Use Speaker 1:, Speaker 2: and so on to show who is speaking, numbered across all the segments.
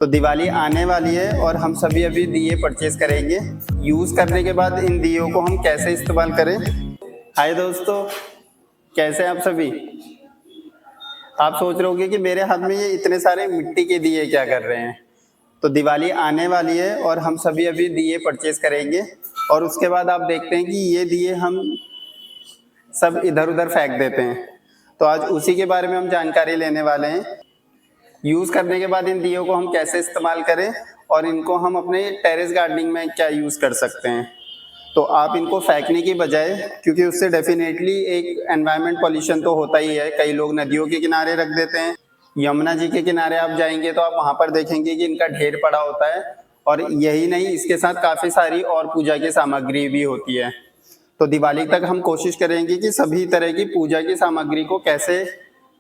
Speaker 1: तो दिवाली आने वाली है और हम सभी अभी दिए परचेज करेंगे। यूज़ करने के बाद इन दियों को हम कैसे इस्तेमाल करें। हाय दोस्तों, कैसे हैं आप सभी। आप सोच रहे होंगे कि मेरे हाथ में ये इतने सारे मिट्टी के दिए क्या कर रहे हैं। तो दिवाली आने वाली है और हम सभी अभी दिए परचेज करेंगे और उसके बाद आप देखते हैं कि ये दिए हम सब इधर उधर फेंक देते हैं। तो आज उसी के बारे में हम जानकारी लेने वाले हैं। यूज़ करने के बाद इन दियों को हम कैसे इस्तेमाल करें और इनको हम अपने टेरेस गार्डनिंग में क्या यूज़ कर सकते हैं। तो आप इनको फेंकने की बजाय, क्योंकि उससे डेफिनेटली एक एनवायरनमेंट पॉल्यूशन तो होता ही है। कई लोग नदियों के किनारे रख देते हैं। यमुना जी के किनारे आप जाएंगे तो आप वहाँ पर देखेंगे कि इनका ढेर पड़ा होता है। और यही नहीं, इसके साथ काफ़ी सारी और पूजा की सामग्री भी होती है। तो दिवाली तक हम कोशिश करेंगे कि सभी तरह की पूजा की सामग्री को कैसे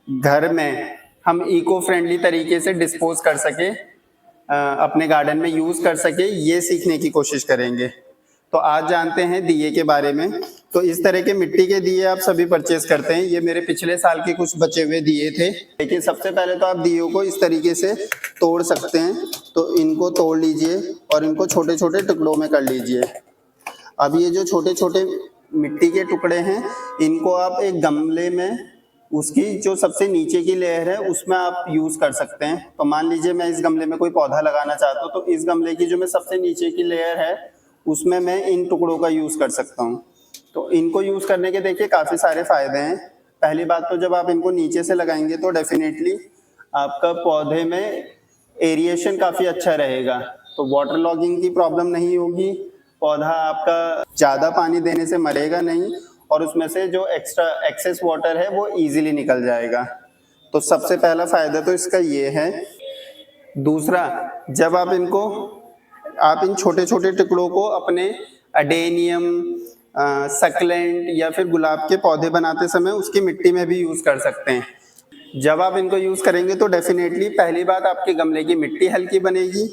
Speaker 1: घर में हम इको फ्रेंडली तरीके से डिस्पोज कर सके, अपने गार्डन में यूज़ कर सके, ये सीखने की कोशिश करेंगे। तो आज जानते हैं दिए के बारे में। तो इस तरह के मिट्टी के दिए आप सभी परचेज करते हैं। ये मेरे पिछले साल के कुछ बचे हुए दिए थे। लेकिन सबसे पहले तो आप दियों को इस तरीके से तोड़ सकते हैं। तो इनको तोड़ लीजिए और इनको छोटे छोटे टुकड़ों में कर लीजिए। अब ये जो छोटे छोटे मिट्टी के टुकड़े हैं, इनको आप एक गमले में, उसकी जो सबसे नीचे की लेयर है उसमें आप यूज़ कर सकते हैं। तो मान लीजिए मैं इस गमले में कोई पौधा लगाना चाहता हूँ, तो इस गमले की जो मैं सबसे नीचे की लेयर है उसमें मैं इन टुकड़ों का यूज़ कर सकता हूँ। तो इनको यूज़ करने के देखिए काफ़ी सारे फायदे हैं। पहली बात तो जब आप इनको नीचे से लगाएंगे तो डेफिनेटली आपका पौधे में एरिएशन काफ़ी अच्छा रहेगा। तो वाटर लॉगिंग की प्रॉब्लम नहीं होगी, पौधा आपका ज़्यादा पानी देने से मरेगा नहीं और उसमें से जो एक्सेस वाटर है वो इजीली निकल जाएगा। तो सबसे पहला फायदा तो इसका ये है। दूसरा, जब आप इन छोटे छोटे टुकड़ों को अपने अडेनियम, सक्लेंट या फिर गुलाब के पौधे बनाते समय उसकी मिट्टी में भी यूज़ कर सकते हैं। जब आप इनको यूज़ करेंगे तो डेफिनेटली पहली बात आपके गमले की मिट्टी हल्की बनेगी।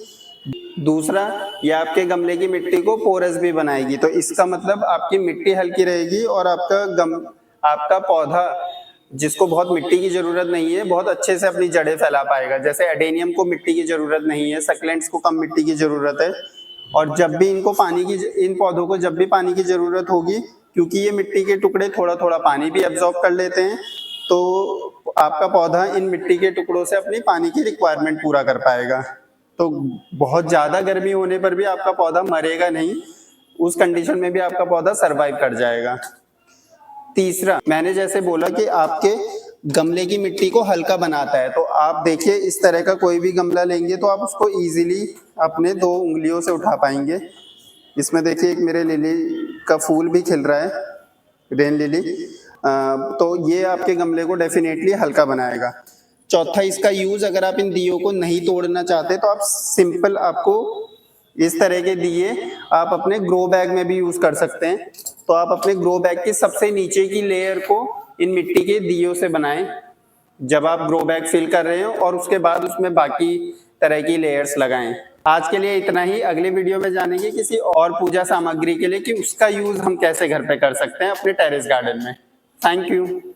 Speaker 1: दूसरा, ये आपके गमले की मिट्टी को पोरस भी बनाएगी। तो इसका मतलब आपकी मिट्टी हल्की रहेगी और आपका पौधा, जिसको बहुत मिट्टी की जरूरत नहीं है, बहुत अच्छे से अपनी जड़ें फैला पाएगा। जैसे एडेनियम को मिट्टी की जरूरत नहीं है, सक्लेंट्स को कम मिट्टी की जरूरत है। और जब भी इन पौधों को जब भी पानी की जरूरत होगी, क्योंकि ये मिट्टी के टुकड़े थोड़ा थोड़ा पानी भी एब्जॉर्ब कर लेते हैं, तो आपका पौधा इन मिट्टी के टुकड़ों से अपनी पानी की रिक्वायरमेंट पूरा कर पाएगा। तो बहुत ज़्यादा गर्मी होने पर भी आपका पौधा मरेगा नहीं, उस कंडीशन में भी आपका पौधा सरवाइव कर जाएगा। तीसरा, मैंने जैसे बोला कि आपके गमले की मिट्टी को हल्का बनाता है। तो आप देखिए, इस तरह का कोई भी गमला लेंगे तो आप उसको इजीली अपने 2 उंगलियों से उठा पाएंगे। इसमें देखिए एक मेरे लिली का फूल भी खिल रहा है, रेन लिली। तो ये आपके गमले को डेफिनेटली हल्का बनाएगा। चौथा, इसका यूज अगर आप इन दियों को नहीं तोड़ना चाहते तो आप सिंपल, आपको इस तरह के दिए आप अपने ग्रो बैग में भी यूज कर सकते हैं। तो आप अपने ग्रो बैग की सबसे नीचे की लेयर को इन मिट्टी के दियों से बनाएं जब आप ग्रो बैग फिल कर रहे हो, और उसके बाद उसमें बाकी तरह की लेयर्स लगाएं। आज के लिए इतना ही। अगले वीडियो में जानेंगे किसी और पूजा सामग्री के लिए कि उसका यूज हम कैसे घर पे कर सकते हैं अपने टेरेस गार्डन में। Thank you.